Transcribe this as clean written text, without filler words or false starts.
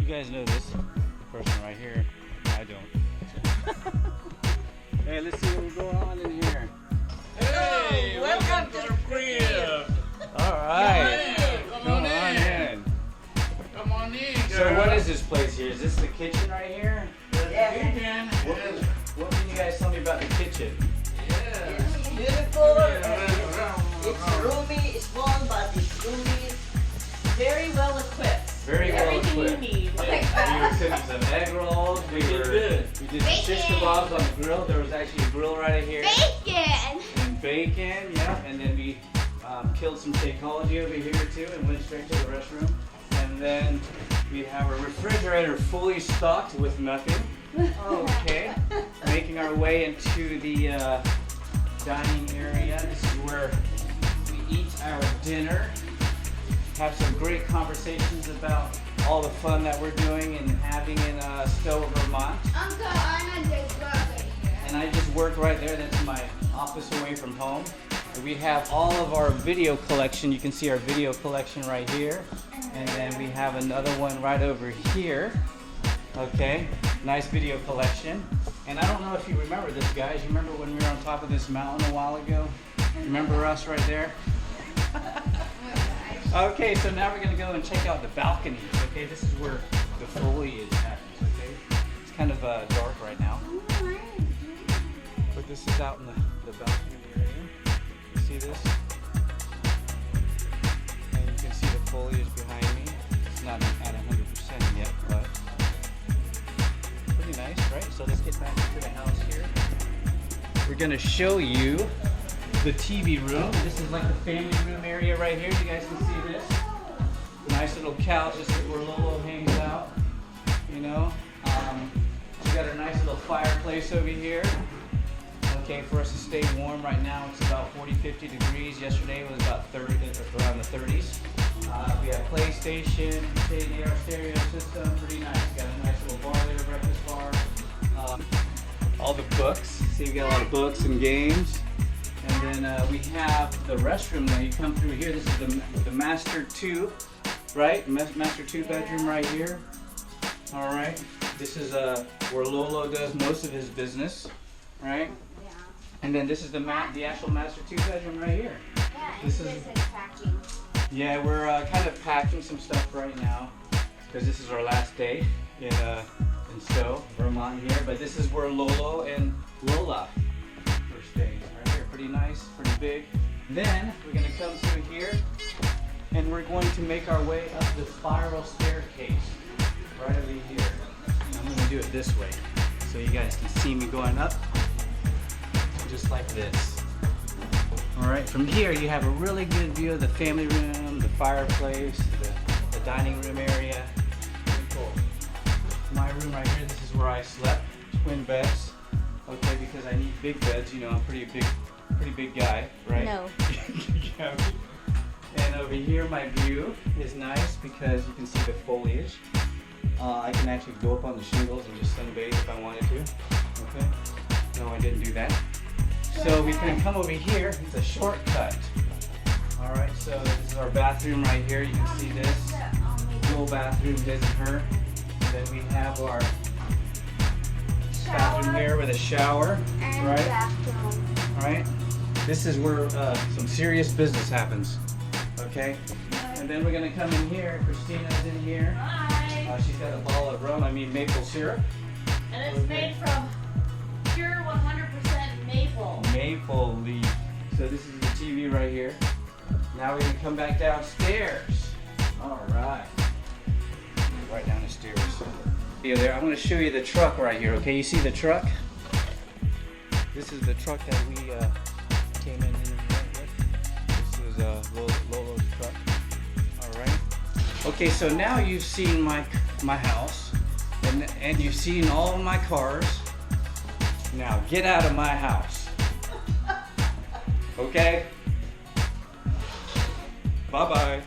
guys know this person right here. I don't. Hey, let's see what's going on in here. Hey, welcome to the crib. All right. Come on in. Come on in, girl. So what is this place here? Is this the kitchen right here? Yeah. What can you guys tell me about the kitchen? Yeah. It's beautiful. It's roomy. It's small, but it's roomy. Very well equipped. Very well Everything equipped. you need. We were cooking some egg rolls. We did some shish kebabs on the grill. There was actually a grill right here. Bacon! And bacon, yeah. And then we killed some Shakeology over here too and went straight to the restroom. And then we have a refrigerator fully stocked with nothing. Okay. Making our way into the dining area. This is where we eat our dinner. Have some great conversations about all the fun that we're doing and having in Stowe, Vermont. Uncle Anna just work right here. And I just work right there. That's my office away from home. And we have all of our video collection. You can see our video collection right here. And then we have another one right over here. Okay, nice video collection. And I don't know if you remember this, guys. You remember when we were on top of this mountain a while ago? Remember us right there? Okay, so now we're gonna go and check out the balconies. Okay, this is where the foliage happens. Okay, it's kind of dark right now, but this is out in the balcony area. You see this? And you can see the foliage behind me. It's not at 100% yet, but pretty nice, right? So let's get back into the house here. We're gonna show you the TV room. This is like the family room area right here. You guys can see this. Nice little couch. This is where Lolo hangs out. You know. We got a nice little fireplace over here. Okay, for us to stay warm right now. It's about 40-50 degrees. Yesterday it was about 30, around the 30s. We have PlayStation, KDR stereo system. Pretty nice. Got a nice little bar there, breakfast bar. All the books. See, we got a lot of books and games. And then we have the restroom. Now you come through here. This is the master 2, right? Master 2 bedroom right here. All right. This is where Lolo does most of his business, right? Yeah. And then this is the actual master 2 bedroom right here. Yeah, This this is- is packing. Yeah, we're kind of packing some stuff right now because this is our last day in Stowe, Vermont here. But this is where Lolo and Lola are staying right here. Pretty nice, pretty big. Then we're gonna come through here and we're going to make our way up the spiral staircase right over here. I'm gonna do it this way so you guys can see me going up just like this. All right, from here you have a really good view of the family room, the fireplace, the dining room area. Pretty cool. My room right here, this is where I slept, twin beds. Okay, because I need big beds, you know, I'm pretty big guy, right? No. Yeah. And over here my view is nice because you can see the foliage. I can actually go up on the shingles and just sunbathe if I wanted to. Okay. No, I didn't do that. So we can come over here. It's a shortcut. All right. So this is our bathroom right here. You can see this little bathroom, his and her. And then we have our bathroom here with a shower, And right? bathroom. All right. This is where some serious business happens. Okay. And then we're gonna come in here. Christina's in here. Hi. She's got a bottle of rum. I mean maple syrup. And it's made from pure 100% maple. Maple leaf. So this is the TV right here. Now we're gonna come back downstairs. All right. Right down the stairs. There. I'm gonna show you the truck right here. Okay, you see the truck? This is the truck that we came in here with. This is Lolo's truck. All right. Okay, so now you've seen my house, and you've seen all of my cars. Now get out of my house. Okay? Bye-bye.